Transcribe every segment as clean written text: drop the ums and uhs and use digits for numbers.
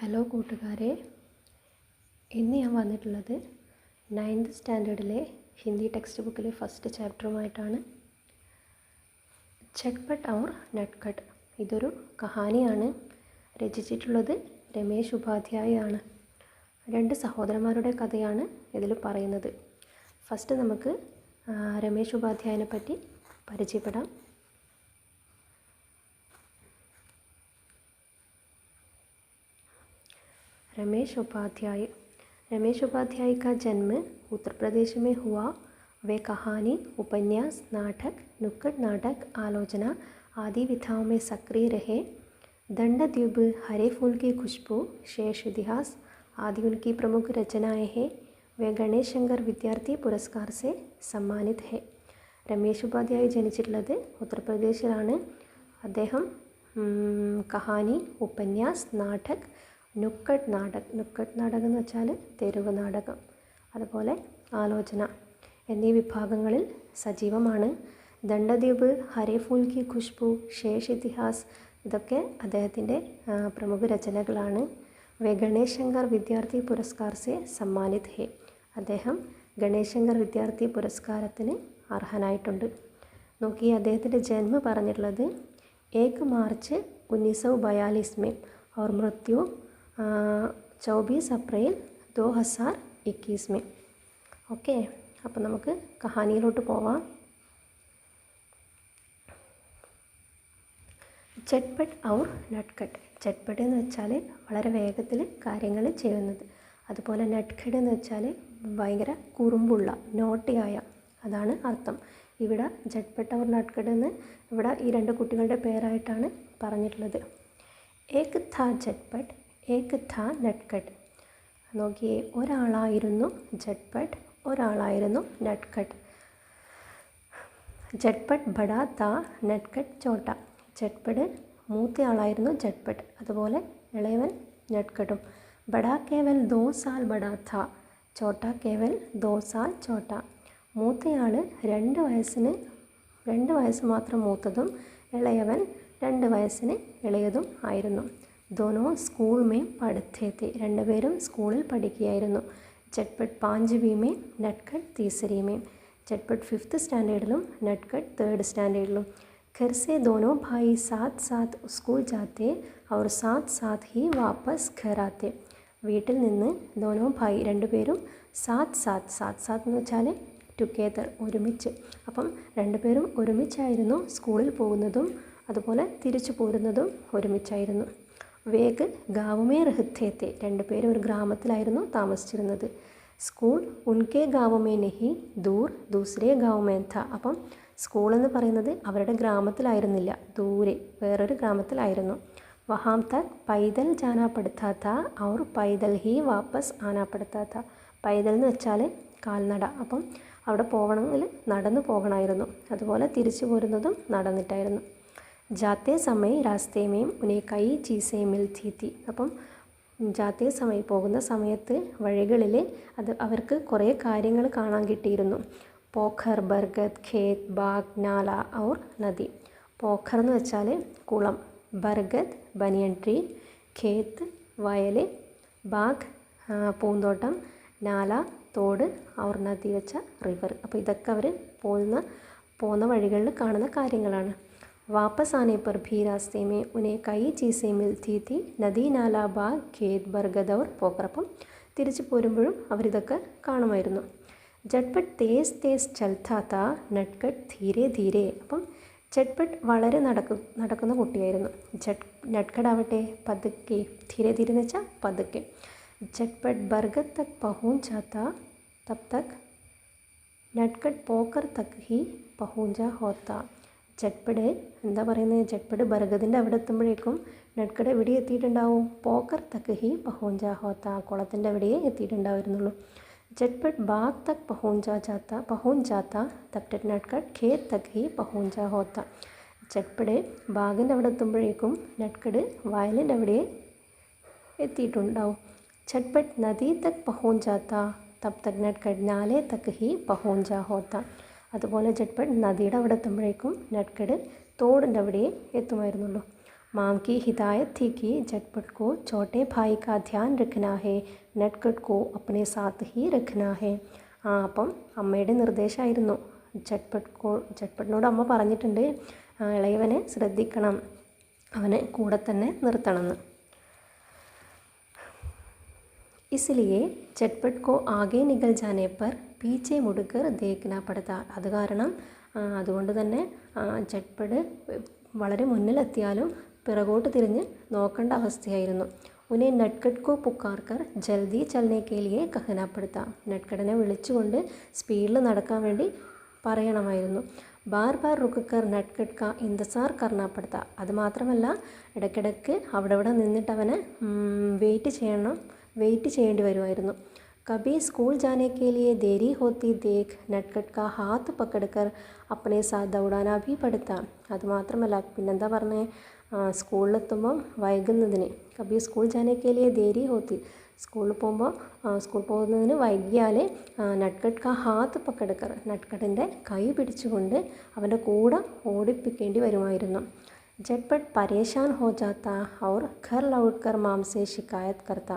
Hello കൂട്ടുകാരെ, ഇന്ന് ഞാൻ വന്നിട്ടുള്ളത് 9th സ്റ്റാൻഡേർഡിലെ ഹിന്ദി ടെക്സ്റ്റ് ബുക്കിലെ ഫസ്റ്റ് ചാപ്റ്ററുമായിട്ടാണ്. ചട്പട്ട് ഔർ നട്കട്ട്. ഇതൊരു കഹാനിയാണ്. രചിച്ചിട്ടുള്ളത് രമേശ് ഉപാധ്യായ ആണ്. രണ്ട് സഹോദരന്മാരുടെ കഥയാണ് ഇതിൽ പറയുന്നത്. ഫസ്റ്റ് നമുക്ക് രമേശ് ഉപാധ്യായനെ പറ്റി പരിചയപ്പെടാം. रमेश उपाध्याय का जन्म उत्तर प्रदेश में हुआ. वे कहानी, उपन्यास, नाटक, नुक्कड़ नाटक, आलोचना आदि विधाओं में सक्रिय रहे. दंडद्वीप, हरे फूल की खुशबू, शेष इतिहास आदि उनकी प्रमुख रचनाएं हैं. वे गणेश शंकर विद्यार्थी पुरस्कार से सम्मानित है. രമേശ് ഉപാധ്യായ ജനിച്ചിട്ടുള്ളത് ഉത്തർപ്രദേശിലാണ്. അദ്ദേഹം കഹാനി, ഉപന്യാസ്, നാടക്, നുക്കഡ് നാടകം എന്ന് വെച്ചാൽ തെരുവ് നാടകം, അതുപോലെ ആലോചന എന്നീ വിഭാഗങ്ങളിൽ സജീവമാണ്. ദണ്ഡദ്വീപ്, ഹരേ ഫൂൽ കി ഖുഷ്ബു, ശേഷ് ഇതിഹാസ് ഇതൊക്കെ അദ്ദേഹത്തിൻ്റെ പ്രമുഖ രചനകളാണ്. വേ ഗണേശ് ശങ്കർ വിദ്യാർത്ഥി പുരസ്കാർ സെ സമ്മാനിത് ഹെ. അദ്ദേഹം ഗണേശ് ശങ്കർ വിദ്യാർത്ഥി പുരസ്കാരത്തിന് അർഹനായിട്ടുണ്ട്. നോക്കി, അദ്ദേഹത്തിൻ്റെ ജന്മം പറഞ്ഞിട്ടുള്ളത് 1 മാർച്ച് 1942 में और मृत्यु 24 अप्रैल 2021 में. ഓക്കെ, അപ്പോൾ നമുക്ക് കഹാനിയിലോട്ട് പോവാം. ചട്പട്ട് ഔർ നട്കട്ട്. ചട്പട്ട് എന്ന് വെച്ചാൽ വളരെ വേഗത്തിൽ കാര്യങ്ങൾ ചെയ്യുന്നത്. അതുപോലെ നട്കട്ട് എന്ന് വെച്ചാൽ ഭയങ്കര കുറുമ്പുള്ള, നോട്ടിയായ, അതാണ് അർത്ഥം. ഇവിടെ ചട്പട്ട് ഔർ നട്കട്ട് എന്ന് ഇവിടെ ഈ രണ്ട് കുട്ടികളുടെ പേരായിട്ടാണ് പറഞ്ഞിട്ടുള്ളത്. ഏക് ഥാ ചട്പട്ട്, ഏക് ഥാ നട്കട്ട്. നോക്കിയേ, ഒരാളായിരുന്നു ചട്പട്ട്, ഒരാളായിരുന്നു നട്കട്ട്. ചട്പട്ട് ബഡാ താ, നട്കട്ട് ചോട്ട. ചട്പട്ട് മൂത്തയാളായിരുന്നു ചട്പട്ട്, അതുപോലെ ഇളയവൻ നട്കട്ടും. ബഡാ കേവൽ 2 साल ബഡാ താ, ചോട്ട കേവൽ 2 साल ചോട്ട. മൂത്തയാൾ 2 വയസ്സ് മാത്രം മൂത്തതും ഇളയവൻ 2 വയസ്സിന് ഇളയതും ആയിരുന്നു. दोनों स्कूल में पढ़ते थे. രണ്ടുപേരും സ്കൂളിൽ പഠിക്കുകയായിരുന്നു. ചട്പട്ട് 5वीं में, नटखट 3री में. चटपट 5th स्टैंडर्डिലും नटखट 3rd स्टैंडर्डिലും. घर से दोनों भाई साथ साथ स्कूल जाते और साथ साथ ही वापस घर आते. വീട്ടിൽ നിന്ന് दोनों भाई രണ്ടുപേരും സാത്ത് സാത്ത് എന്ന് വെച്ചാൽ ടുഗെദർ, ഒരുമിച്ച്. അപ്പം രണ്ടുപേരും ഒരുമിച്ചായിരുന്നു സ്കൂളിൽ പോകുന്നതും അതുപോലെ തിരിച്ചു പോരുന്നതും ഒരുമിച്ചായിരുന്നു. വേഗ് ഗാവുമേ റഹത്തെ തെ. രണ്ടുപേരും ഒരു ഗ്രാമത്തിലായിരുന്നു താമസിച്ചിരുന്നത്. സ്കൂൾ ഉൻകെ ഗാവുമേ നഹി, ദൂർ ദൂസരേ ഗാവുമേ ഥ. അപ്പം സ്കൂൾ എന്ന് പറയുന്നത് അവരുടെ ഗ്രാമത്തിലായിരുന്നില്ല, ദൂരെ വേറൊരു ഗ്രാമത്തിലായിരുന്നു. വഹാം തക് പൈദൽ ജാനാ പടുത്താ ഥ ഔർ പൈദൽ ഹി വാപ്പസ് ആനാ പടുത്താ ഥ. പൈദൽ എന്ന് വെച്ചാൽ കാൽനട. അപ്പം അവിടെ പോകണമെങ്കിൽ നടന്നു പോകണമായിരുന്നു, അതുപോലെ തിരിച്ചു പോരുന്നതും നടന്നിട്ടായിരുന്നു. ജാത്തേ സമയം രാസ്തേമേയും ഉനെ കൈ ചീസേ മിൽത്തി തി. അപ്പം ജാത്തേ സമയം പോകുന്ന സമയത്ത് വഴികളിൽ അവർക്ക് കുറേ കാര്യങ്ങൾ കാണാൻ കിട്ടിയിരുന്നു. പോഖർ, ബർഗദ്, ഖേത്, ബാഗ്, നാല ഔർ നദി. പോഖർ എന്ന് വെച്ചാൽ കുളം, ബർഗദ് ബനിയൻ ട്രീ, ഖേത്ത് വയൽ, ബാഗ് പൂന്തോട്ടം, നാല തോട്, ഔർ നദി വെച്ച റിവർ. അപ്പോൾ ഇതൊക്കെ അവർ പോകുന്ന വഴികളിൽ കാണുന്ന കാര്യങ്ങളാണ്. വാപ്പസ് ആനെ പർ ഭീ രാസ്തേ മേ ഉനെ കൈ ചീസേ മിൽത്തി തി, നദി, നാല, ബാഗ്, ഖേത്, ബർഗദ് ഔർ പോഖർ. അപ്പം തിരിച്ചു പോരുമ്പോഴും അവരിതൊക്കെ കാണുമായിരുന്നു. ചട്പട്ട് തേസ് ചൽത്താ താ, നട്കട്ട് ധീരെ ധീരെ. അപ്പം ചട്പട്ട് വളരെ നടക്കുന്ന കുട്ടിയായിരുന്നു. നട്കട്ട് ആവട്ടെ പതുക്കെ, ധീരെ ധീരെ എന്ന് വെച്ചാൽ പതുക്കെ. ചട്പട്ട് ബർഗദ് തക് പഹൂഞ്ചാ താ, തബ് തക് നട്കട്ട് പോക്കർ തക് ഹി പഹൂഞ്ചാ ഹോത്താ. ചട്പട് എന്താ പറയുന്നത്, ചട്പട് ബർഗദിൻ്റെ അവിടെ എത്തുമ്പോഴേക്കും നട്കട്ട് എവിടെ എത്തിയിട്ടുണ്ടാവും, പോക്കർ തക് ഹി പഹൂഞ്ചാ ഹോത്താ, കുളത്തിൻ്റെ എവിടെയേ എത്തിയിട്ടുണ്ടാവുന്നുള്ളൂ. ചട്പട്ട് bag Tak പഹൂഞ്ച് ജാത്ത തബ് നട്കട്ട് ഖേത് Tak he പഹൂഞ്ചാ Hotat. ചട്പട് ബാഗിൻ്റെ അവിടെ എത്തുമ്പോഴേക്കും നട്കട്ട് വയലിൻ്റെ അവിടെ എത്തിയിട്ടുണ്ടാവും. ചട്പട്ട് നദി തക് പഹൂഞ്ച് ജാത്ത തബ് തക് നട്കട്ട് നാലെ തക് ഹി പഹൂഞ്ചാ ഹോത്ത. അതുപോലെ ചട്പട്ട് നദിയുടെ അവിടെ എത്തുമ്പോഴേക്കും നട്കട്ട് തോടിൻ്റെ അവിടെ എത്തുമായിരുന്നുള്ളൂ. माम की हिदायत थी कि झटपट को छोटे भाई का ध्यान रखना है, नटखट को अपने साथ ही रखना है. അപ്പം അമ്മയുടെ നിർദ്ദേശമായിരുന്നു झटपटिനോട് അമ്മ പറഞ്ഞിട്ടുണ്ട് ഇളയവനെ ശ്രദ്ധിക്കണം, അവനെ കൂടെ തന്നെ നിർത്തണമെന്ന്. इसलिए झटपट को आगे निकल जाने पर पीछे मुड़कर देखना पड़ता. അത് കാരണം അതുകൊണ്ട് തന്നെ झटपट വളരെ മുന്നിലെത്തിയാലും പിറകോട്ട് തിരിഞ്ഞ് നോക്കേണ്ട അവസ്ഥയായിരുന്നു. ഉന്നെ നട്ട്കട്ട് കോ പുക്കാർക്കർ ജൽദി ചലനെ കെ ലിയെ കഹനാ പड़ता. നട്ട്കട്ടിനെ വിളിച്ചുകൊണ്ട് സ്പീഡിൽ നടക്കാൻ വേണ്ടി പറയണമായിരുന്നു. ബാർ ബാർ റുക്കർ നട്ട്കട്ട് കാ ഇന്തസാർ കർണാ പड़ता. അതുമാത്രമല്ല ഇടയ്ക്കിടയ്ക്ക് അവിടെ നിന്നിട്ട് അവനെ വെയിറ്റ് ചെയ്യേണ്ടി വരുമായിരുന്നു. कभी स्कूल जाने के लिए देरी होती देख नटखट का हाथ पकड़कर अपने साथ दौड़ाना भी पड़ता. അതുമാത്രമല്ല പിന്നെന്താ പറഞ്ഞേ, സ്കൂളിലെത്തുമ്പം വൈകുന്നതിന് കബി സ്കൂൾ ജാനെ കെ ലിയെ ദേരി ഹോത്തി, സ്കൂൾ പോകുന്നതിന് വൈകിയാൽ നട്ട്കട്ട് കാ ഹാത്ത് പക്കടക്കർ, നട്ട്കട്ടിൻ്റെ കൈ പിടിച്ചുകൊണ്ട് അവൻ്റെ കൂടെ ഓടിപ്പിക്കേണ്ടി വരുമായിരുന്നു. झटपट परेशान हो जाता और घर लौटकर माम से शिकायत करता.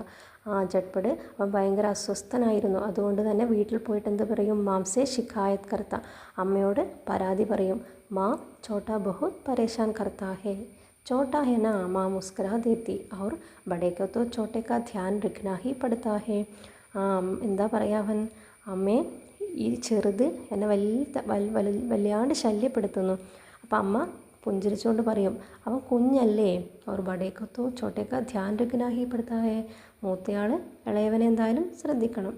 झटपट അവൻ ഭയങ്കര അസ്വസ്ഥനായിരുന്നു. അതുകൊണ്ട് തന്നെ വീട്ടിൽ പോയിട്ട് എന്ത് പറയും, മാംസെ ഷിക്കായത് കർത്ത, അമ്മയോട് പരാതി പറയും. മാം ചോട്ടാ ബഹുത് പരേശാൻ കർത്താ ഹേ, छोटा है ना, माँ मुस्कुरा देती और बड़े को तो छोटे का ध्यान रखना ही पड़ता है. എന്താ പറയുക, അവൻ അമ്മയെ ഈ ചെറുത് എന്നെ വല്ലാണ്ട് ശല്യപ്പെടുത്തുന്നു. അപ്പം അമ്മ പുഞ്ചിരിച്ചുകൊണ്ട് പറയും, അവൻ കുഞ്ഞല്ലേ, അവർ ബടേക്കത്തോ ചോട്ടേക്ക ധ്യാൻ രഖ്നാ ഹി പड़ता है, മൂത്തയാൾ ഇളയവനെ എന്തായാലും ശ്രദ്ധിക്കണം.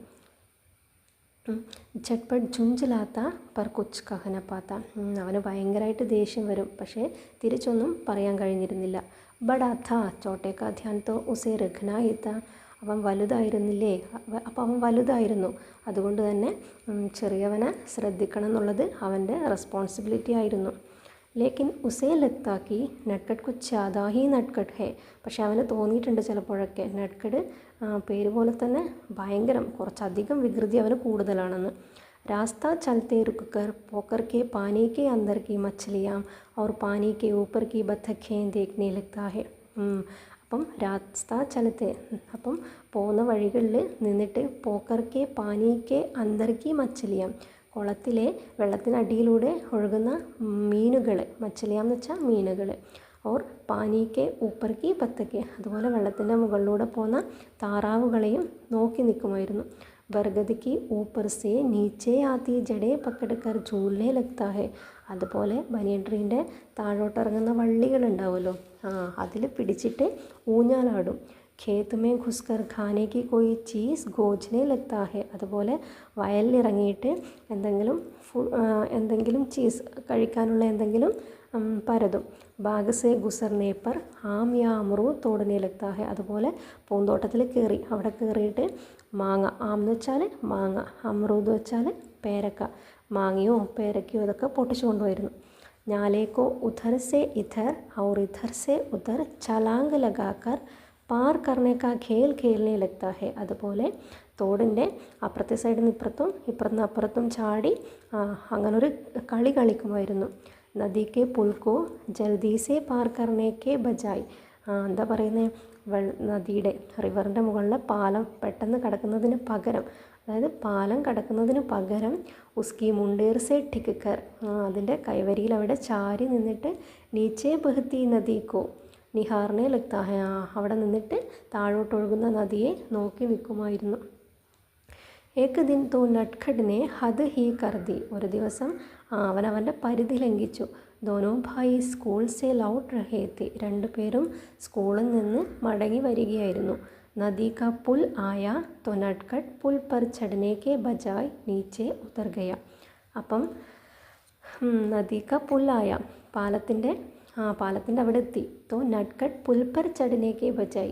झटपट झुंझलाത്ത पर कुछ कह न पाता. അവന് ഭയങ്കരമായിട്ട് ദേഷ്യം വരും, പക്ഷേ തിരിച്ചൊന്നും പറയാൻ കഴിഞ്ഞിരുന്നില്ല. ബടാ ഥാ ചോട്ടേക്ക ധ്യാൻ തോ ഉസേ രഖ്നാ ഹി താ. അവൻ വലുതായിരുന്നില്ലേ, അപ്പോൾ അവൻ വലുതായിരുന്നു, അതുകൊണ്ട് തന്നെ ചെറിയവനെ ശ്രദ്ധിക്കണം എന്നുള്ളത് അവൻ്റെ റെസ്പോൺസിബിലിറ്റി ആയിരുന്നു. ലേക്കിൻ ഉസേ ലഗ്താക്കി നട്ട്കട്ട് കുച്ച് ജ്യാദാ ഹി നട്ട്കട്ട് ഹേ. പക്ഷെ അവന് തോന്നിയിട്ടുണ്ട് ചിലപ്പോഴൊക്കെ നട്ട്കട്ട് പേര് പോലെ തന്നെ ഭയങ്കരം, കുറച്ചധികം വികൃതി അവന് കൂടുതലാണെന്ന്. രാസ്ത ചലത്തെ റുക്കർ പോക്കർ കെ പാനി കെ അന്തർ കി മച്ഛലിയാം और पानी के ऊपर की बतखें देखने लगता है. അപ്പം രാസ്ത ചലത്തെ, അപ്പം പോകുന്ന വഴികളിൽ നിന്നിട്ട് പോക്കർക്കെ പാനിക്കെ അന്തർക്കി മച്ഛലിയാം, കുളത്തിലെ വെള്ളത്തിനടിയിലൂടെ ഒഴുകുന്ന മീനുകൾ, മച്ഛലിയാം എന്ന് വെച്ചാൽ മീനുകൾ, ഓർ പാനിക്കെ ഊപ്പർക്കി ബത്തക്കെ, അതുപോലെ വെള്ളത്തിൻ്റെ മുകളിലൂടെ പോകുന്ന താറാവുകളെയും നോക്കി നിൽക്കുമായിരുന്നു. ബർഗദിക്ക് ഊപ്പർ സേ നീച്ചേ ആത്തി ജടേ പക്കടക്കർ ഝൂലനെ ലഗ്താ ഹെ. അതുപോലെ ബനിയൻ ട്രീൻ്റെ താഴോട്ടിറങ്ങുന്ന വള്ളികളുണ്ടാവുമല്ലോ, അതിൽ പിടിച്ചിട്ട് ഊഞ്ഞാലാടും. ഖേത്തുമേ ഘുസ്കർ ഖാനെ കി കോയി ചീസ് ഗോജ്നെ ലഗ്താ ഹെ. അതുപോലെ വയലിലിറങ്ങിയിട്ട് എന്തെങ്കിലും ചീസ് കഴിക്കാനുള്ള എന്തെങ്കിലും പരതും. ബാഗസെ ഗുസർനെ പർ ആം യാ അമറൂദ് തോടനെ ലഗ്താ ഹെ. അതുപോലെ പൂന്തോട്ടത്തിൽ കയറി അവിടെ കയറിയിട്ട് മാങ്ങ, ആം എന്ന് വെച്ചാൽ മാങ്ങ, അമറൂദ് വെച്ചാൽ പേരക്ക, മാങ്ങയോ പേരക്കയോ ഇതൊക്കെ പൊട്ടിച്ചു കൊണ്ടുപോയിരുന്നു. ഞാലേക്കോ ഉധർ സെ ഇധർ ഔർ ഇധർ സെ ഉധർ ചലാങ്ക് ലഗാക്കർ പാർ കർണേക്കാ ഖേൽ ഖേൽനെ ലഗ്താ ഹെ. അതുപോലെ തോടിൻ്റെ അപ്പുറത്തെ സൈഡിൽ നിന്ന് ഇപ്പുറത്തുനിന്ന് അപ്പുറത്തും ചാടി അങ്ങനൊരു കളി കളിക്കുമായിരുന്നു. നദിക്ക് പുൽക്കോ ജൽദീസെ പാർ കർണേക്കെ ബജായ്. എന്താ പറയുന്നത്, നദിയുടെ റിവറിൻ്റെ മുകളിലെ പാലം പെട്ടെന്ന് കടക്കുന്നതിന് പകരം, അതായത് പാലം കടക്കുന്നതിന് പകരം ഉസ്കി മുണ്ടേർ സെ ഠിക്കർ, അതിൻ്റെ കൈവരിയിൽ അവിടെ ചാരി നിന്നിട്ട് നീച്ചേ ബഹത്തി നദിക്കോ നിഹാറിനെ ലഗ്താ ഹെ, അവിടെ നിന്നിട്ട് താഴോട്ടൊഴുകുന്ന നദിയെ നോക്കി നിൽക്കുമായിരുന്നു. ഏക് ദിൻ തോ നട്ട്ഖട്ടിനെ ഹദ് ഹി കർദി. ഒരു ദിവസം അവനവൻ്റെ പരിധി ലംഘിച്ചു. ദോനോ ഭായി സ്കൂൾ സെ ലൗട്ട് രഹേ തെ. രണ്ടുപേരും സ്കൂളിൽ നിന്ന് മടങ്ങി വരികയായിരുന്നു. നദി കാ പുൽ ആയ തോ നട്ട്ഖട്ട് പുൽ പർ ചढ़ने के बजाय नीचे उतर गया. അപ്പം നദി കാ പുൽ ആയ, പാലത്തിൻ്റെ അവിടെ എത്തി. തോ നട്ട്ഖട്ട് പുൽ പർ ചढ़ने के बजाय,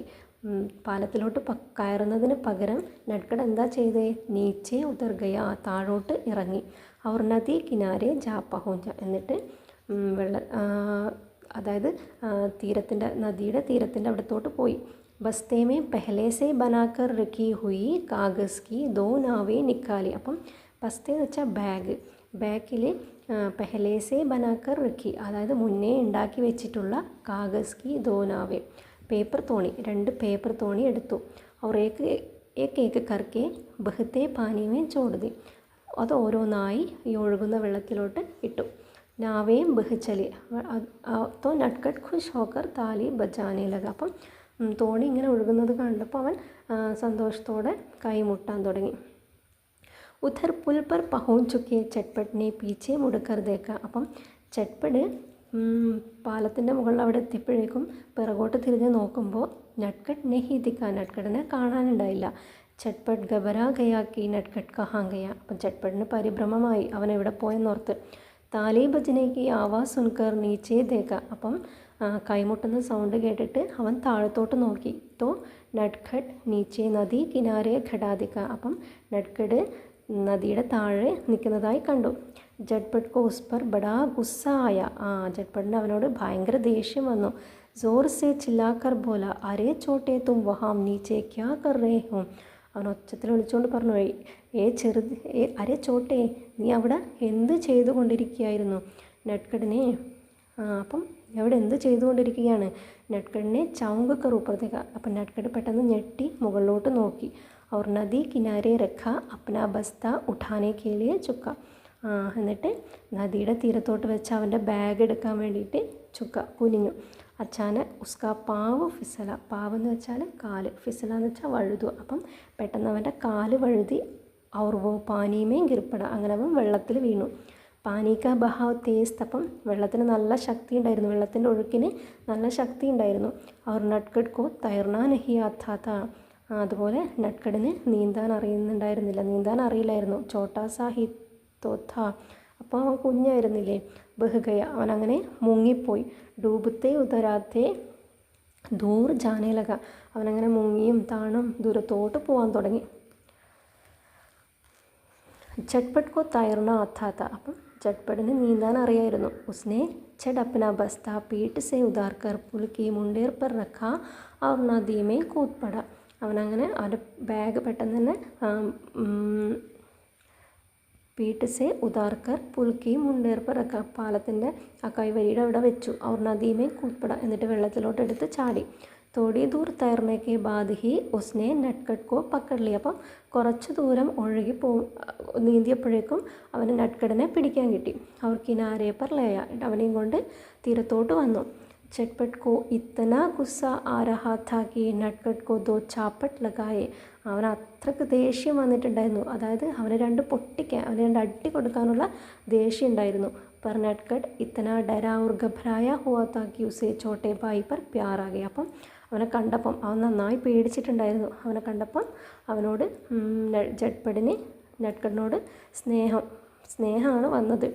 പാലത്തിലോട്ട് കയറുന്നതിന് പകരം നട്ട്ഖട്ട് എന്താ ചെയ്തേ, നീച്ചെ ഉതർ ഗയ, താഴോട്ട് ഇറങ്ങി. അവർ നദി കിനാരെ ജാ പഹുഞ്ച, എന്നിട്ട് അതായത് നദിയുടെ തീരത്തിൻ്റെ അവിടത്തോട്ട് പോയി. ബസ്തേ മേ പെഹ്ലെ സേ ബനാക്കർ രഖി ഹുയി കാഗസ് കി ദോ നാവേ നിക്കാലി. അപ്പം ബസ്തേ എന്ന് വെച്ചാൽ ബാഗിൽ പെഹലെ സേ ബനാക്കർ റഖി, അതായത് മുന്നേ ഉണ്ടാക്കി വെച്ചിട്ടുള്ള കാഗസ് കി ദോ നാവേ, പേപ്പർ തോണി, 2 പേപ്പർ തോണി എടുത്തു. അവർ ഏക്ക് കർക്കെ ബഹത്തെ പാനിമേ ചോട് ദി, അത് ഓരോന്നായി ഈ ഒഴുകുന്ന വെള്ളത്തിലോട്ട് ഇട്ടു. നാവേം ബഹ്ചലി തോ നട്കട്ട് ഖുഷ് ഹോക്കർ താലി ബജാനെ ലഗ, അപ്പം തോണി ഇങ്ങനെ ഒഴുകുന്നത് കണ്ടപ്പോൾ അവൻ സന്തോഷത്തോടെ കൈമുട്ടാൻ തുടങ്ങി. ഉധർ പുൽ പർ പഹുഞ്ച് ചുക്കെ ചട്പട്ടിനെ പീച്ചെ മുടക്കർ ദേക്ക, അപ്പം ചട്പട് പാലത്തിൻ്റെ മുകളിൽ അവിടെ എത്തിയപ്പോഴേക്കും പിറകോട്ട് തിരിഞ്ഞ് നോക്കുമ്പോൾ നട്കട്ട് നെഹി ദിക്ക, നട്കട്ടിനെ കാണാനുണ്ടായില്ല. ചട്പട്ട് ഗബരാ ഗയാക്കി നട്കട്ട് കഹാൻ ഗയ, അപ്പം ചട്പട്ടിന് പരിഭ്രമമായി, അവൻ എവിടെ പോയെന്നോർത്ത്. താലി ബജനേക്ക് ആവാസ് സുൻകർ നീച്ചേ ദേക്ക, അപ്പം കൈമുട്ടുന്ന സൗണ്ട് കേട്ടിട്ട് അവൻ താഴത്തോട്ട് നോക്കി. തോ നട്കട്ട് നീച്ചെ നദി കിനാരെ ഘടാദിക്ക, അപ്പം നട്കട് നദിയുടെ താഴെ നിൽക്കുന്നതായി കണ്ടു. ജട്പട്ട് കോ ഉസ് പർ ബഡാ ഗുസ്സ ആയ, ജട്പട്ടിന് അവനോട് ഭയങ്കര ദേഷ്യം വന്നു. ജോർ സെ ചില്ലാക്കർ ബോല അരേ ചോട്ടെ തും വഹാം നീച്ചെ ക്യാ കർ രേ ഹോ, അവൻ ഒച്ചത്തിൽ വിളിച്ചുകൊണ്ട് പറഞ്ഞു, അരേ ചോട്ടെ, നീ അവിടെ എന്ത് ചെയ്തുകൊണ്ടിരിക്കുകയായിരുന്നു. നട്കടിനെ അപ്പം അവിടെ എന്ത് ചെയ്തുകൊണ്ടിരിക്കുകയാണ്. നട്കടിനെ ചൗങ്ക് കറൂപ്പത്തേക്ക്, അപ്പം നട്കട് പെട്ടെന്ന് ഞെട്ടി മുകളിലോട്ട് നോക്കി. और नदी किनारे रखा अपना बस्ता उठाने के लिए ചുക്ക, എന്നിട്ട് നദിയുടെ തീരത്തോട്ട് വെച്ച് അവൻ്റെ ബാഗ് എടുക്കാൻ വേണ്ടിയിട്ട് ചുക്ക കുനിഞ്ഞു. അച്ചാന ഉസ്കാ പാവ് ഫിസല, പാവ് എന്ന് വെച്ചാൽ കാല്, ഫിസല എന്ന് വെച്ചാൽ വഴുതു. അപ്പം പെട്ടെന്ന് അവൻ്റെ കാല് വഴുതി. ഔർ വോ പാനിമേ ഗിർപ്പട, അങ്ങനെ അവൻ വെള്ളത്തിൽ വീണു. പാനിക്ക ബഹാവ് തേസ്, അപ്പം വെള്ളത്തിന് നല്ല ശക്തി ഉണ്ടായിരുന്നു, വെള്ളത്തിൻ്റെ ഒഴുക്കിന് നല്ല ശക്തി ഉണ്ടായിരുന്നു. അവർ നട്കട് കോ തൈർനാ നഹി ആത്താത്ത, അതുപോലെ നട്കടിന് നീന്താൻ അറിയില്ലായിരുന്നു. ചോട്ടാ സാഹി തോത്ത, അപ്പോൾ അവൻ കുഞ്ഞായിരുന്നില്ലേ. ബഹുഗയ, അവനങ്ങനെ മുങ്ങിപ്പോയി. ഡൂബത്തെ ഉതരാത്തെ ദൂർ ജാനേലക, അവനങ്ങനെ മുങ്ങിയും താണും ദൂരത്തോട്ട് പോകാൻ തുടങ്ങി. ചട്പട്ട് കോ തൈർന ആത്താത്ത, അപ്പം ചട്പട്ടിന് നീന്താൻ അറിയായിരുന്നു. ഉസ്നെ ചട് അപ്ന ബസ്ത പീട്ട് സെ ഉതാർ കർ പുൽ കി മുണ്ടേർ പർ റഖാ ഔർ നദി മേ കൂത് പട, അവനങ്ങനെ അവൻ്റെ ബാഗ് പെട്ടെന്ന് തന്നെ പീട്ട് സെ ഉതാർക്കർ പുൽക്കി മുണ്ടേർ പർ റഖാ, പാലത്തിൻ്റെ ആ കൈവരിയുടെ അവിടെ വെച്ചു. അവർ നദിമേ കൂത്പട, എന്നിട്ട് വെള്ളത്തിലോട്ട് എടുത്ത് ചാടി. തോടി ദൂർ തൈർനേക്ക് ബാദ് ഹി ഉസ്നെ നട്കട്ട് കോ പക്കടലി, അപ്പം കുറച്ച് ദൂരം നീന്തിയപ്പോഴേക്കും അവന് നട്കടിനെ പിടിക്കാൻ കിട്ടി. അവർ കിനാരെ പർ ലയ, അവനെയും കൊണ്ട് തീരത്തോട്ട് വന്നു. ചട്പട്ട് കോ ഇത്തന ഗുസ്സ ആ രഹാ താ കി നട്കട്ട് കോ ദോ ചാപ്പട്ട് ലഗായെ, അവന് അത്രയ്ക്ക് ദേഷ്യം വന്നിട്ടുണ്ടായിരുന്നു, അതായത് അവന് അവന് 2 അടി കൊടുക്കാനുള്ള ദേഷ്യം ഉണ്ടായിരുന്നു. पर नटखट इतना डरा और घबराया हुआ था कि उसे छोटे भाई पर प्यार आ गया, അപ്പം അവനെ കണ്ടപ്പം അവൻ നന്നായി പേടിച്ചിട്ടുണ്ടായിരുന്നു. അവനെ കണ്ടപ്പം അവനോട് നട്കടിനോട് സ്നേഹമാണ് വന്നത്.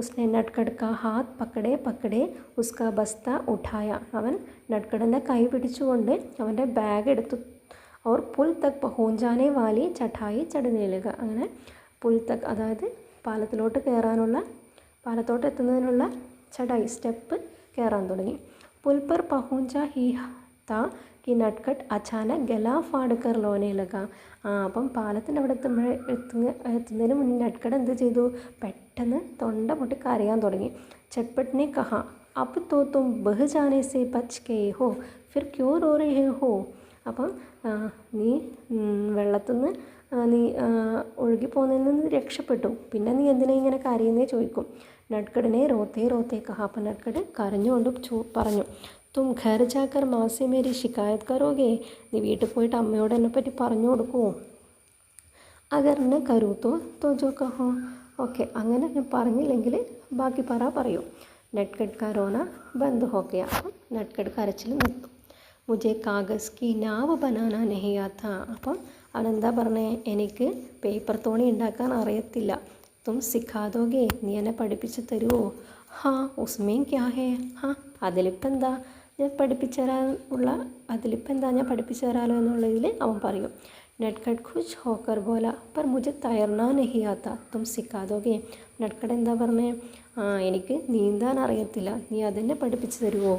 ഉസ്നെ നട്കട് കാ ഹാത്ത് പക്കടേ ഉസ്കാ ബസ്ത ഉഠായ, അവൻ നട്കടിൻ്റെ കൈ പിടിച്ചുകൊണ്ട് അവൻ്റെ ബാഗ് എടുത്തു. और പുൽ തക് പഹൂഞ്ചാനെ വാലി ചഠായി ചടനേലുക, അങ്ങനെ പുൽ തക്, അതായത് പാലത്തോട്ട് എത്തുന്നതിനുള്ള ചടായി, സ്റ്റെപ്പ് കയറാൻ തുടങ്ങി. പുൽ പർ പഹൂഞ്ച ഹി താ കി നട്കട്ട് അച്ചാനക് ഗല ഫാട് കർ ലോനെ ലഗ, അപ്പം പാലത്തിൻ്റെ അവിടെ എത്തുന്നതിന് മുന്നേ നട്കട് എന്ത് ചെയ്തു, പെട്ടെന്ന് തൊണ്ട പൊട്ടി കരയാൻ തുടങ്ങി. ചട്പട്ടിനെ കഹാ അബ് തോ തും ബഹ് ജാനെ സെ ബച്ച് ഗേ ഹോ ഫിർ ക്യോ റോ രഹേ ഹോ, അപ്പം നീ വെള്ളത്തിൽ നിന്ന് നീ ഒഴുകിപ്പോകുന്നതിൽ നിന്ന് രക്ഷപ്പെട്ടു, പിന്നെ നീ എന്തിനാ ഇങ്ങനെ കരയുന്നേ ചോദിക്കും. നട്കടിനെ റോത്തേ കഹാ, അപ്പം നട്കട് കരഞ്ഞുകൊണ്ട് പറഞ്ഞു, തും ഘർ ജാക്കർ മാസെ മേരി ശിക്കായത് കരോഗേ, നീ വീട്ടിൽ പോയിട്ട് അമ്മയോട് എന്നെപ്പറ്റി പറഞ്ഞു കൊടുക്കുമോ. അഗർ ന കരൂ തോ ജോ കഹോ, ഓക്കെ, അങ്ങനെ ഞാൻ പറഞ്ഞില്ലെങ്കിൽ ബാക്കി പറയൂ. നട്കട് കാ റോന ബന്ദ് ഹോ ഗയ, അപ്പം നട്കട് കരച്ചിൽ നിർത്തും. മുझे കാഗസ് കി നാവ് ബനാന നഹി ആതാ, അപ്പം അവനെന്താ പറഞ്ഞേ, എനിക്ക് പേപ്പർ തോണി ഉണ്ടാക്കാൻ അറിയത്തില്ല. തും സിഖാദോഗേ, നീ എന്നെ പഠിപ്പിച്ച് തരുമോ. ഹാ ഉസ്മേം ക്യാ ഹേ, ഹാ അതിലിപ്പം എന്താ, ഞാൻ പഠിപ്പിച്ചു തരാലോ എന്നുള്ളതിൽ അവൻ പറയും. നട്കട് ഖുശ് ഹോക്കർ ബോല പർ മുझे തൈർനാ നഹി ആതാ തും സിഖാദോഗേ, നട്കട് എന്താ പറഞ്ഞേ, എനിക്ക് നീന്താൻ അറിയത്തില്ല, നീ അതെന്നെ പഠിപ്പിച്ചു തരുമോ.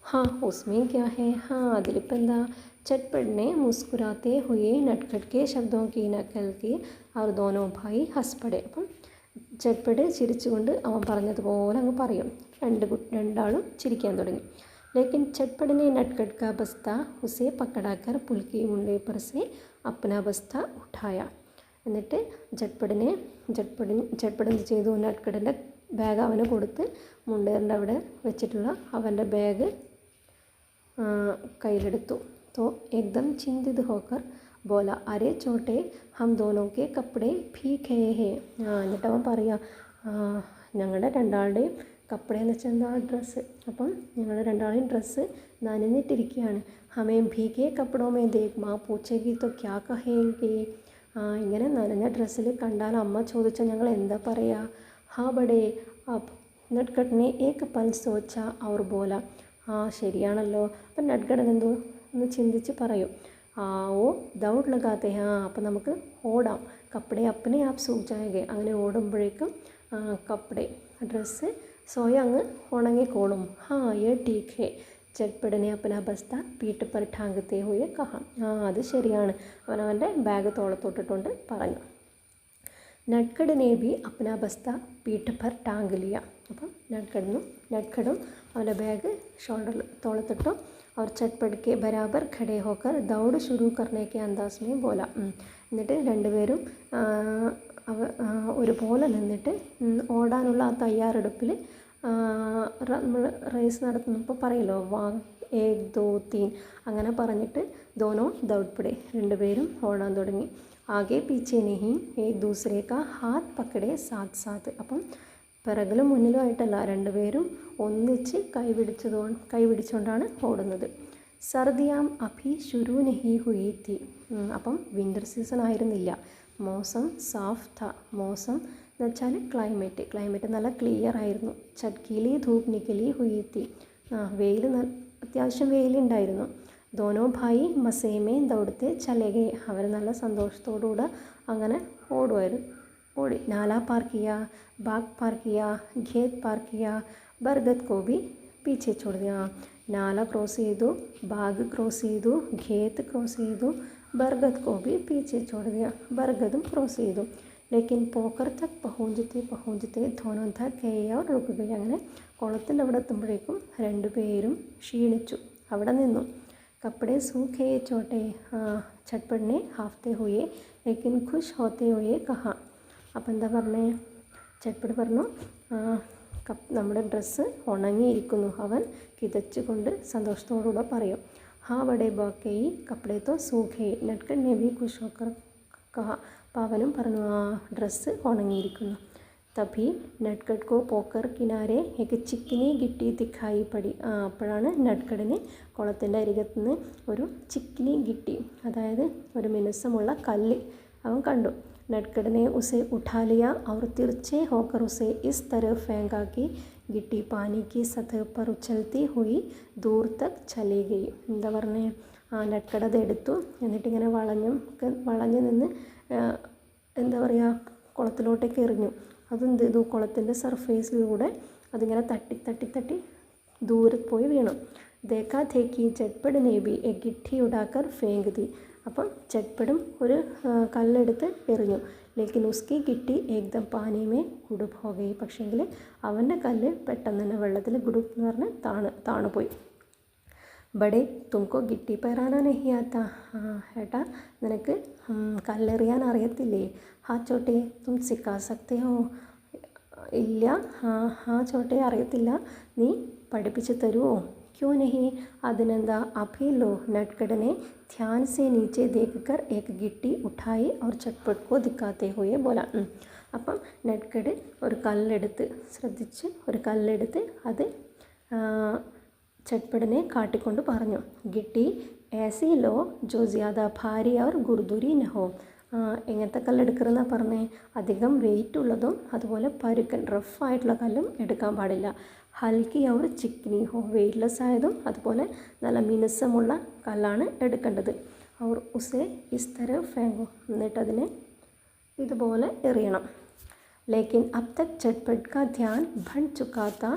ഹാ ഉസ്മേം ക്യാ ഹേ, ഹാ അതിലിപ്പം എന്താ. ചട്പടിനെ മുസ്കുരാത്തെ ഹുയെ നട്കട് കെ ശബ്ദോं की नकल की और दोनों भाई हंस पड़े, അപ്പം ചട്പട് ചിരിച്ചുകൊണ്ട് അവൻ പറഞ്ഞതുപോലെ അങ്ങ് പറയും. രണ്ടാളും ചിരിക്കാൻ തുടങ്ങി. लेकिन चटपट ने नटखट का बस्ता उसे पकड़ाकर पुल के मुंडे पर से अपना बस्ता उठाया. എന്നിട്ട് ചട്പട് എന്ത് ചെയ്തു, നട്കടിൻ്റെ ബാഗ് അവന് കൊടുത്ത് മുണ്ടേറിൻ്റെ അവിടെ വെച്ചിട്ടുള്ള അവൻ്റെ ബാഗ് കയ്യിലെടുത്തു. तो एकदम चिंतित होकर बोला, अरे छोटे हम दोनों के कपड़े भीग गए हैं. എന്നിട്ട് അവൻ പറയാ, ഞങ്ങളുടെ രണ്ടാളുടെയും കപ്പട എന്ന് വെച്ചാൽ എന്താ, ഡ്രസ്സ്. അപ്പം ഞങ്ങളുടെ രണ്ടാളുടെയും ഡ്രസ്സ് നനഞ്ഞിട്ടിരിക്കുകയാണ്. ഹമേം ഭീകെ കപ്പടോമേ ദേഖ് മാ പൂച്ചേക്ക് തോ ക്യാ കഹേങ്കേ. ഇങ്ങനെ നനഞ്ഞ ഡ്രസ്സിൽ കണ്ടാൽ അമ്മ ചോദിച്ചാൽ ഞങ്ങൾ എന്താ പറയുക. ഹാ ബഡേ അബ് നട്കട്ടിനെ ഏക്ക് പൽ സോച്ച അവർ ബോല. ശരിയാണല്ലോ. അപ്പം നട്കടൻ എന്തോ ഒന്ന് ചിന്തിച്ച് പറയും, ഓ ദൗഡ് ലഗാത്തെ. അപ്പം നമുക്ക് ഓടാം. കപ്പടെ അപ്പനെ ആപ്പ് സൂചായകെ. അങ്ങനെ ഓടുമ്പോഴേക്കും കപ്പടെ ഡ്രസ്സ് സ്വയം അങ്ങ് ഉണങ്ങിക്കോളും. യേ ടീക്ക് ഹേ. ചട്പടിനെ അപ്പന ബസ്ത പീട്ട് പർ ഠാങ്കത്തെ ഹുയെ കഹാം. അത് ശരിയാണ്. അവനവൻ്റെ ബാഗ് തോളത്തോട്ടിട്ടുണ്ട് പറഞ്ഞു. നട്കടിനെ ബി അപ്പന ബസ്ത പീട്ട് പർ ടാങ്ക് ലിയ. അപ്പം നട്കടും അവൻ്റെ ബാഗ് ഷോൾഡറിൽ തോളത്തിട്ടു. और चटपट के बराबर खड़े होकर दौड़ शुरू करने के अंदाज में बोला. എന്നിട്ട് രണ്ടുപേരും ഒരുപോലെ നിന്നിട്ട് ഓടാനുള്ള ആ തയ്യാറെടുപ്പിൽ നമ്മൾ റേസ് നടത്തുന്നപ്പോൾ പറയല്ലോ, 1 2 3 അങ്ങനെ പറഞ്ഞിട്ട് ദോനോ ദൗഡ്പടെ രണ്ടുപേരും ഓടാൻ തുടങ്ങി. ആകെ പീച്ചെ നെഹി ഏക് ദൂസരെ കാ ഹാത്ത് പക്കടെ സാത്ത് സാത്ത്. അപ്പം പിറകിലും മുന്നിലും ആയിട്ടല്ല, രണ്ടുപേരും ഒന്നിച്ച് കൈപിടിച്ചുകൊണ്ടാണ് ഓടുന്നത്. സർദിയാം അഭി ശുരു നെഹി ഹുയി തി. അപ്പം വിൻ്റർ സീസൺ ആയിരുന്നില്ല. മോസം സാഫ് ഥ. മോസം എന്ന് വെച്ചാൽ ക്ലൈമറ്റ് നല്ല ക്ലിയർ ആയിരുന്നു. ചട്കീലി ധൂപ് നിക്കലി ഹുയി തി. വെയിൽ അത്യാവശ്യം വെയിലുണ്ടായിരുന്നു. ദോനോ ഭായി മസേമേ ദൗഡത്തെ ചലേഗെ. അവർ നല്ല സന്തോഷത്തോടുകൂടെ അങ്ങനെ ഓടി. നാല പാർ കിയ, ബാഗ് പാർ കിയ, ഖേത് പാർ കിയ, ബർഗത് കോ ബി പീछे छोड़ दिया. നാല ക്രോസ് ചെയ്തു, ബാഗ് ക്രോസ് ചെയ്തു, ഖേത്ത് ക്രോസ് ചെയ്തു, ബർഗത് കോ ബി പീछे छोड़ दिया. ബർഗതും ക്രോസ് ചെയ്തു. ലേക്കിൻ പോക്കർ തക് പഹുഞ്ചത്തെ ധോനോ തക് ഗേ और रुक गए. അങ്ങനെ കുളത്തിൻ്റെ അവിടെ എത്തുമ്പോഴേക്കും രണ്ടുപേരും ക്ഷീണിച്ചു, അവിടെ നിന്നു. കപ്പടെ സൂഖേ ചോട്ടെ ചട്പടിനെ ഹാഫ്തെ ഹുയെ ലേക്കിൻ ഖുഷ് ഹോത്തെ ഹുയെ കഹാ. അപ്പം എന്താ പറഞ്ഞേ, ചട്പട് പറഞ്ഞു, നമ്മുടെ ഡ്രസ്സ് ഉണങ്ങിയിരിക്കുന്നു. അവൻ കിതച്ചുകൊണ്ട് സന്തോഷത്തോടുകൂടെ പറയും. ഹാ ബഡേ ബാക്കയി കപ്പടെ തോ സൂഖേ. നട്കൻ നെ ഭി ഖുഷ് ഹോക്കർ കഹാ. അപ്പം അവനും പറഞ്ഞു, ഡ്രസ്സ് ഉണങ്ങിയിരിക്കുന്നു. തഭി നട്കട് കോ പോക്കർ കിനാരെ ഏക്ക് ചിക്കിനി ഗിട്ടി ദിഖായി പടി. അപ്പോഴാണ് നട്കടിന് കുളത്തിൻ്റെ അരികത്തുനിന്ന് ഒരു ചിക്കിനി ഗിട്ടി, അതായത് ഒരു മിനുസമുള്ള കല്ല് അവൻ കണ്ടു. नटखट ने उसे उठा लिया और तिरछे होकर उसे इस तरह फेंका कि गिट्टी पानी की सतह पर उछलती हुई दूर तक चली गई. എന്താ പറഞ്ഞേ, നട്കട് അത് എടുത്തു. എന്നിട്ടിങ്ങനെ വളഞ്ഞു നിന്ന് എന്താ പറയുക, കുളത്തിലോട്ടേക്ക് എറിഞ്ഞു. അതെന്ത് ചെയ്തു, കുളത്തിൻ്റെ സർഫേസിലൂടെ അതിങ്ങനെ തട്ടി ദൂരെ പോയി വീണു. ദേഖാ ദേഖി ചട്പട് ने भी एक गिट्टी उड़ाकर फेंक दी. അപ്പം ചട്പടും ഒരു കല്ലെടുത്ത് എറിഞ്ഞു. ലേക്കിൻ ഉസ്കി ഗിട്ടി ഏകദം പാനിമേ ഗുഡുപ്പ് ഹോ ഗയി. പക്ഷേങ്കിൽ അവൻ്റെ കല്ല് പെട്ടെന്ന് തന്നെ വെള്ളത്തിൽ ഗുഡുപ്പ് എന്ന് പറഞ്ഞ് താണുപോയി. ബഡേ തുമക്കോ ഗിട്ടി പെറാനാ നഹി ആത്ത. ഏട്ടാ, നിനക്ക് കല്ലെറിയാൻ അറിയത്തില്ലേ? ഹാ ചോട്ടെ തും സിക്കാ സക്തേ ഹോ. ഇല്ല, ഹാ ചോട്ടെ അറിയത്തില്ല, നീ പഠിപ്പിച്ച് തരുമോ? ക്യോ നഹി, അതിനെന്താ. അഭി ലോ. നട്കട് ने ध्यान से नीचे देखकर एक गिट्टी उठाई और चटपट को दिखाते हुए बोला. അപ്പം നട്കട് ഒരു കല്ലെടുത്ത് ശ്രദ്ധിച്ച് ഒരു കല്ലെടുത്ത് അത് ചട്പടിനെ കാട്ടിക്കൊണ്ട് പറഞ്ഞു. ഗിട്ടി ऐसी लो जो ज़्यादा भारी और गुरदुरी न हो. എങ്ങനത്തെ കല്ലെടുക്കരുതെന്നാണ് പറഞ്ഞേ, അധികം വെയിറ്റ് ഉള്ളതും അതുപോലെ പരുക്കൻ റഫായിട്ടുള്ള കല്ലും എടുക്കാൻ പാടില്ല. ഹൽക്കി അവർ ചിക്കിനി ഹോ, വെയിറ്റ്ലെസ് ആയതും അതുപോലെ നല്ല മിനുസമുള്ള കല്ലാണ് എടുക്കേണ്ടത്. അവർ ഉസെ ഇസ് തര ഫേങ്കോ, എന്നിട്ടതിനെ ഇതുപോലെ എറിയണം. लेकिन अब तक चटपट का ध्यान भट चुका था.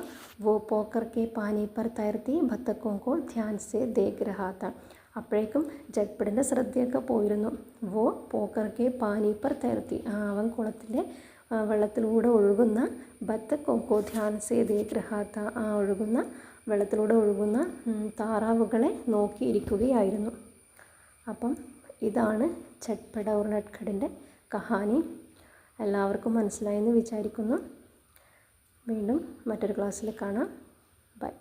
वो पोकर के पानी पर तैरती बतखों को ध्यान से देख रहा था. അപ്പോഴേക്കും ചട്പടിൻ്റെ ശ്രദ്ധയൊക്കെ പോയിരുന്നു. വോ പോക്കർ കെ പാനി പർ തൈർത്തി. അവൻ കുളത്തിൻ്റെ വെള്ളത്തിലൂടെ ഒഴുകുന്ന ബത്തക്കോക്കോ ധ്യാൻ സേ ദേഖ് രഹാ താ, ആ ഒഴുകുന്ന വെള്ളത്തിലൂടെ ഒഴുകുന്ന താറാവുകളെ നോക്കിയിരിക്കുകയായിരുന്നു. അപ്പം ഇതാണ് ചട്പട ഓർ നട്ഖടിൻ്റെ കഹാനി. എല്ലാവർക്കും മനസ്സിലായെന്ന് വിചാരിക്കുന്നു. വീണ്ടും മറ്റൊരു ക്ലാസ്സിൽ കാണാം. ബൈ.